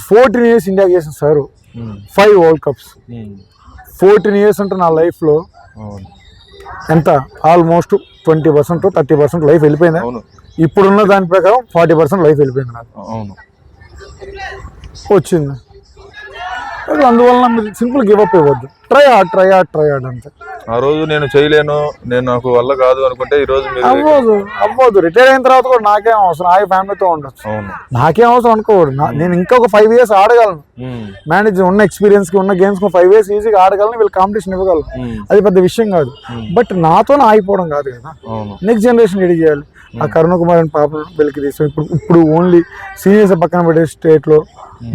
14 years India చేసిన sir 5 world cups 14 years అంటే నా లైఫ్లో ఎంత ఆల్మోస్ట్ 20% 30% లైఫ్ వెళ్ళిపోయిందా? ఇప్పుడున్న దాని ప్రకారం 40% లైఫ్ వెళ్ళిపోయింది నాకు వచ్చింది. అందువల్ల మీరు సింపుల్ గివ్ అప్ ఇవ్వద్దు, ట్రై హార్డ్ అంతే. ఆ రోజు నేను చేయలేను, నేను నాకు వల్ల కాదు అనుకుంటే ఈ రోజు అవ్వదు. రిటైర్ అయిన తర్వాత కూడా నాకేం అవసరం, ఆ ఫ్యామిలీతో ఉండొచ్చు, నాకేం అవసరం అనుకోవద్దు. నేను ఇంకొక 5 years ఆడగలను, మేనేజ్ ఉన్న ఎక్స్పీరియన్స్ కి ఉన్న గేమ్స్ 5 years ఈజీగా ఆడగలను, వీళ్ళు కాంపిటీషన్ ఇవ్వగలను, అది పెద్ద విషయం కాదు. బట్ నాతో ఆగిపోవడం కాదు కదా, నెక్స్ట్ జనరేషన్ రెడీ చేయాలి. ఆ కరుణ కుమార్ అని పాప వీళ్ళకి తీసాం, ఇప్పుడు ఓన్లీ సీనియర్స్ పక్కన పెట్టే స్టేట్లో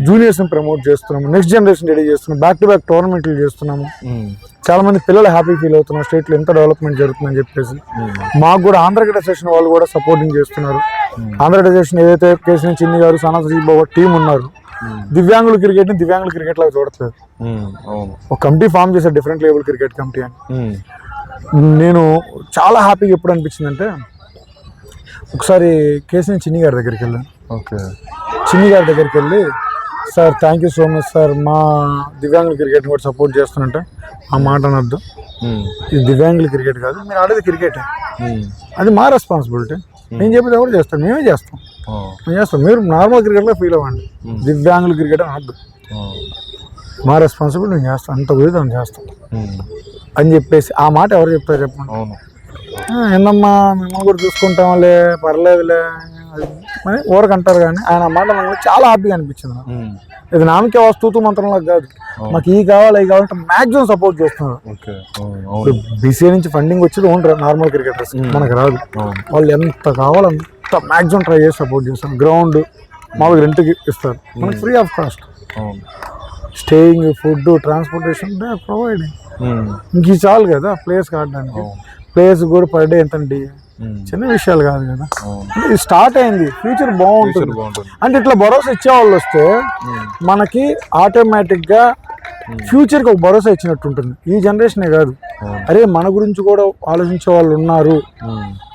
జూనియర్స్ ప్రమోట్ చేస్తున్నాము, నెక్స్ట్ జనరేషన్ రెడీ చేస్తున్నాము, బ్యాక్ టు బ్యాక్ టోర్నమెంట్లు చేస్తున్నాము. చాలా మంది పిల్లలు హ్యాపీ ఫీల్ అవుతున్నారు, స్టేట్లో ఎంత డెవలప్మెంట్ జరుగుతుందని చెప్పేసి. మాకు కూడా ఆంధ్ర అసోసియేషన్ వాళ్ళు కూడా సపోర్టింగ్ చేస్తున్నారు. ఆంధ్ర అసోసియేషన్ ఏదైతే కేశవ చిన్ని గారు, సనాత్ బాబు టీం ఉన్నారు, దివ్యాంగుల క్రికెట్ని దివ్యాంగుల క్రికెట్ లాగా చూడట్లేదు, ఒక కమిటీ ఫామ్ చేశారు, డిఫరెంట్ లేబుల్ క్రికెట్ కమిటీ అని. నేను చాలా హ్యాపీగా ఎప్పుడు అనిపించిందంటే, ఒకసారి కేశవ చిన్ని గారి దగ్గరికి వెళ్ళాను. చిన్ని గారి దగ్గరికి వెళ్ళి, sir thank you so much sir, మా దివ్యాంగుల క్రికెట్ని కూడా సపోర్ట్ చేస్తున్నట్టే, ఆ మాట అనొద్దు, ఇది దివ్యాంగుల క్రికెట్ కాదు, మీరు ఆడేది క్రికెటే, అది మా రెస్పాన్సిబిలిటీ, నేను చెప్పేది ఎవరు చేస్తాం, మేము చేస్తాం. మీరు నార్మల్ క్రికెట్లో ఫీల్ అవ్వండి, దివ్యాంగుల క్రికెట్ అనొద్దు, మా రెస్పాన్సిబిలిటీ నేను చేస్తాను, అంత గురించి నేను చేస్తాం అని చెప్పేసి. ఆ మాట ఎవరు చెప్తారు చెప్పండి? ఏందమ్మా మిమ్మల్ని కూడా చూసుకుంటాంలే, పర్లేదులే అని ఊరకంటారు. కానీ ఆయన మాట మనకు చాలా హ్యాపీగా అనిపించింది. ఇది నామకే వస్తువు మంత్రంలో కాదు, మాకు ఈ కావాలి అవి కావాలంటే మ్యాక్సిమం సపోర్ట్ చేస్తున్నారు. ఇప్పుడు బీసీఏ నుంచి ఫండింగ్ వచ్చేది ఓన్ నార్మల్ క్రికెటర్స్, మనకు రాదు. వాళ్ళు ఎంత కావాలంత మ్యాక్సిమం ట్రై చేసి సపోర్ట్ చేస్తారు. గ్రౌండ్ మాకు రెంట్కి ఇస్తారు, మనకి free of cost, staying, food, transportation providing. ఇంక ఇది చాలు కదా ప్లేస్ ఆడడానికి. ప్లేస్ కూడా పర్ డే ఎంతండి, చిన్న విషయాలు కాదు కదా. ఇది స్టార్ట్ అయింది, ఫ్యూచర్ బాగుంటుంది. అంటే ఇట్లా భరోసా ఇచ్చేవాళ్ళు వస్తే మనకి ఆటోమేటిక్గా ఫ్యూచర్కి ఒక భరోసా ఇచ్చినట్టు ఉంటుంది. ఈ జనరేషనే కాదు, అరే మన గురించి కూడా ఆలోచించే వాళ్ళు ఉన్నారు,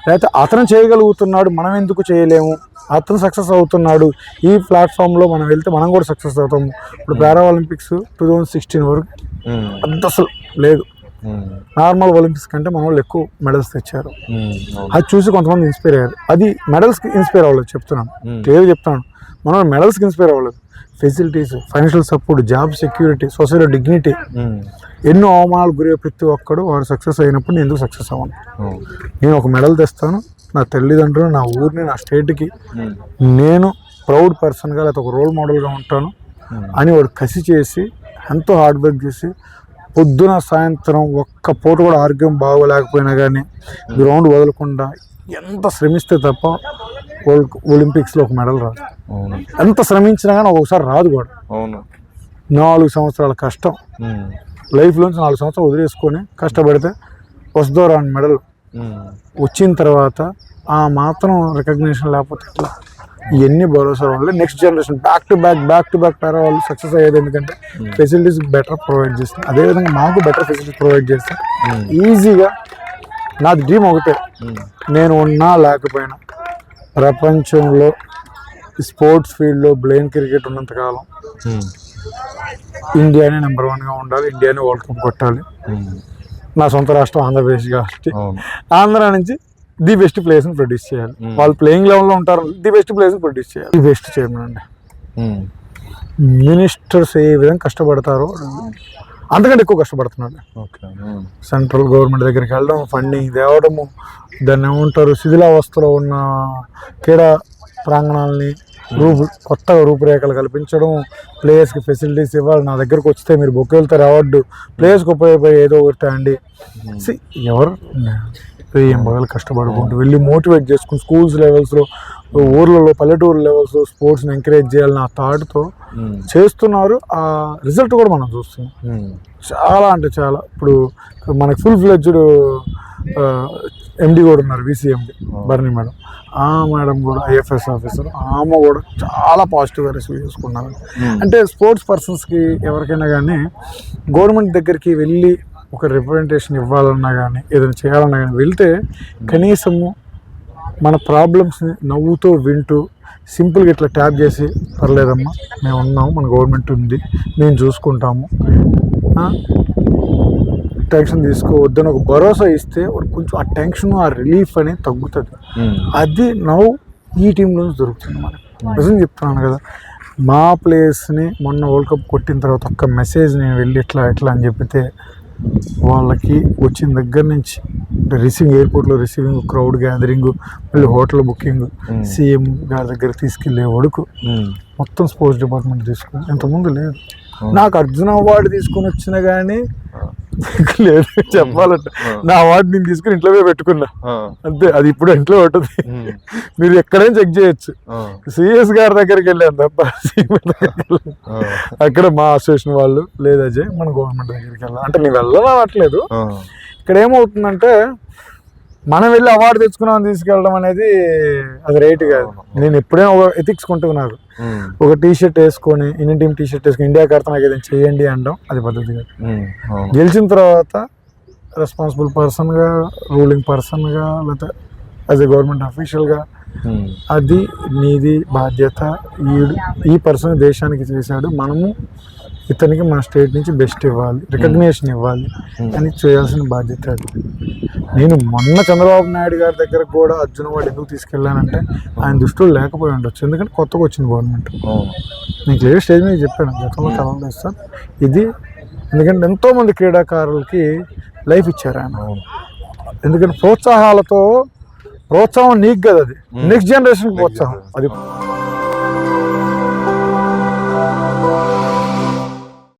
లేకపోతే అతను చేయగలుగుతున్నాడు మనం ఎందుకు చేయలేము, అతను సక్సెస్ అవుతున్నాడు, ఈ ప్లాట్ఫామ్లో మనం వెళ్తే మనం కూడా సక్సెస్ అవుతాము. ఇప్పుడు పారా ఒలింపిక్స్ 2016 వరకు అంత అసలు లేదు, నార్మల్ ఒలింపిక్స్ కంటే మన వాళ్ళు ఎక్కువ మెడల్స్ తెచ్చారు. అది చూసి కొంతమంది ఇన్స్పైర్ అయ్యారు. అది మెడల్స్కి ఇన్స్పైర్ అవ్వలేదు, చెప్తున్నాను క్లియర్ చెప్తాను. మనం మెడల్స్కి ఇన్స్పైర్ అవ్వలేదు, facilities, financial support, job security, society dignity, ఎన్నో అవమానాలు గురి ప్రతి ఒక్కడు వాడు సక్సెస్ అయినప్పుడు నేను ఎందుకు సక్సెస్ అవ్వను? నేను ఒక మెడల్ తెస్తాను, నా తల్లిదండ్రులు, నా ఊరిని, నా స్టేట్కి నేను ప్రౌడ్ పర్సన్గా లేకపోతే ఒక రోల్ మోడల్గా ఉంటాను అని వాడు కసి చేసి ఎంతో హార్డ్ వర్క్ చేసి పొద్దున సాయంత్రం ఒక్క పూట కూడా ఆరోగ్యం బాగోలేకపోయినా కానీ గ్రౌండ్ వదలకుండా ఎంత శ్రమిస్తే తప్ప ఒలింపిక్స్లో ఒక మెడల్ రాదు. ఎంత శ్రమించినా కానీ ఒకసారి రాదు కూడా. 4 సంవత్సరాల కష్టం లైఫ్లోంచి 4 సంవత్సరాలు వదిలేసుకొని కష్టపడితే వస్తుందో రాని మెడల్ వచ్చిన తర్వాత ఆ మాత్రం రికగ్నిషన్ లేకపోతే ఎట్లా? ఇవన్నీ భరోసా వల్ల next generation back to back పారా వాళ్ళు సక్సెస్ అయ్యేది. ఎందుకంటే ఫెసిలిటీస్ బెటర్ ప్రొవైడ్ చేస్తాం, అదేవిధంగా మాకు బెటర్ ఫెసిలిటీస్ ప్రొవైడ్ చేస్తాం. ఈజీగా నాది డ్రీమ్ ఒకటే, నేను ఉన్నా లేకపోయినా ప్రపంచంలో స్పోర్ట్స్ ఫీల్డ్లో బ్లైండ్ క్రికెట్ ఉన్నంతకాలం ఇండియానే నెంబర్ 1గా ఉండాలి, ఇండియానే వరల్డ్ కప్ కొట్టాలి. నా సొంత రాష్ట్రం ఆంధ్రప్రదేశ్ కాబట్టి ఆంధ్ర నుంచి ది బెస్ట్ ప్లేయర్స్ని ప్రొడ్యూస్ చేయాలి. వాళ్ళు ప్లేయింగ్ లెవెల్లో ఉంటారు, ది బెస్ట్ ప్లేయర్స్ని ప్రొడ్యూస్ చేయాలి. ది బెస్ట్ చైర్మన్ అండి. మినిస్టర్స్ ఏ విధంగా కష్టపడతారో అంతకంటే ఎక్కువ కష్టపడుతున్నాడు. సెంట్రల్ గవర్నమెంట్ దగ్గరికి వెళ్ళడం, ఫండింగ్ తేవడము, దాన్ని ఏమంటారు శిథిలావస్థలో ఉన్న క్రీడా ప్రాంగణాలని కొత్తగా రూపురేఖలు కల్పించడం, ప్లేయర్స్కి ఫెసిలిటీస్ ఇవ్వాలి. నా దగ్గరకు వస్తే మీరు బొక్కేలతో రావద్దు, ప్లేయర్స్కి ఉపయోగపడి ఏదో ఒకటి అండి. ఎవరు ఏం బాగా కష్టపడుకుంటూ వెళ్ళి మోటివేట్ చేసుకుని స్కూల్స్ లెవెల్స్లో, ఊర్లలో, పల్లెటూరు లెవెల్స్లో స్పోర్ట్స్ని ఎంకరేజ్ చేయాలని ఆ థాట్తో చేస్తున్నారు. ఆ రిజల్ట్ కూడా మనం చూస్తున్నాం. చాలా అంటే చాలా. ఇప్పుడు మనకి ఫుల్ ఫ్లెడ్జ్డ్ ఎండి కూడా ఉన్నారు, VCMD బర్నీ మేడం. ఆ మేడం కూడా IFS ఆఫీసర్, ఆమె కూడా చాలా పాజిటివ్గా రిసీవ్ చేసుకున్నారు. అంటే స్పోర్ట్స్ పర్సన్స్కి ఎవరికైనా కానీ గవర్నమెంట్ దగ్గరికి వెళ్ళి ఒక రిప్రజెంటేషన్ ఇవ్వాలన్నా కానీ ఏదైనా చేయాలన్నా కానీ వెళ్తే కనీసము మన ప్రాబ్లమ్స్ని నవ్వుతూ వింటూ సింపుల్గా ఇట్లా ట్యాప్ చేసి పర్లేదమ్మా మేము ఉన్నాము, మన గవర్నమెంట్ ఉంది, మేము చూసుకుంటాము, టెన్షన్ తీసుకోవద్దని ఒక భరోసా ఇస్తే కొంచెం ఆ టెన్షన్ ఆ రిలీఫ్ అనేది తగ్గుతుంది. అది నవ్వు ఈ టీంలో దొరుకుతుంది మనకి. నిజం చెప్తున్నాను కదా, మా ప్లేస్ని మొన్న వరల్డ్ కప్ కొట్టిన తర్వాత ఒక్క మెసేజ్ నేను వెళ్ళి ఎట్లా అని చెప్పితే వాళ్ళకి వచ్చిన దగ్గర నుంచి రిసీవింగ్, ఎయిర్పోర్ట్లో రిసీవింగ్, క్రౌడ్ గ్యాదరింగ్, మళ్ళీ హోటల్ బుకింగ్, సీఎం గారి దగ్గర తీసుకెళ్లే వరకు మొత్తం స్పోర్ట్స్ డిపార్ట్మెంట్ తీసుకుని, ఇంతకుముందు లేదు. నాకు అర్జున అవార్డు తీసుకుని వచ్చినా కానీ లేదు చెప్పాలంటే, నా అవార్డు నేను తీసుకుని ఇంట్లో పెట్టుకున్నా అంతే. అది ఇప్పుడు ఇంట్లో ఉంటుంది, మీరు ఎక్కడైనా చెక్ చేయొచ్చు. సిఎస్ గారి దగ్గరికి వెళ్ళాను తప్ప అక్కడ మా అసోసియేషన్ వాళ్ళు లేదు అజయ్ మన గవర్నమెంట్ దగ్గరికి వెళ్ళాలి అంటే నేను వెళ్ళట్లేదు. ఇక్కడ ఏమవుతుందంటే మనం వెళ్ళి అవార్డు తెచ్చుకున్నాం తీసుకెళ్ళడం అనేది అది రైట్ కాదు. నేను ఎప్పుడైనా ఒక ఎథిక్స్ ఉంటుంది నాకు, ఒక టీషర్ట్ వేసుకొని ఇండియన్ టీం టీషర్ట్ వేసుకొని ఇండియా కడతా నాకు ఏదైనా చేయండి అనడం అది పద్ధతి కాదు. గెలిచిన తర్వాత రెస్పాన్సిబుల్ పర్సన్గా, రూలింగ్ పర్సన్గా, లేకపోతే యాజ్ ఎ గవర్నమెంట్ అఫీషియల్గా అది నీది బాధ్యత. ఈ పర్సన్ దేశానికి చేశాడు, మనము ఇతనికి మన స్టేట్ నుంచి బెస్ట్ ఇవ్వాలి, రికగ్నేషన్ ఇవ్వాలి అని చేయాల్సిన బాధ్యత అది. నేను మొన్న చంద్రబాబు నాయుడు గారి దగ్గర కూడా అర్జున అవార్డు ఎందుకు తీసుకెళ్ళానంటే ఆయన దృష్టిలో లేకపోయి ఉండొచ్చు, ఎందుకంటే కొత్తగా వచ్చింది గవర్నమెంట్. నేను క్లియర్ స్టేజ్ మీద చెప్పాను గతంలో కలవలేదు సార్ ఇది, ఎందుకంటే ఎంతోమంది క్రీడాకారులకి లైఫ్ ఇచ్చారు ఆయన. ఎందుకంటే ప్రోత్సాహం నీకు కదా, అది నెక్స్ట్ జనరేషన్ ప్రోత్సాహం అది.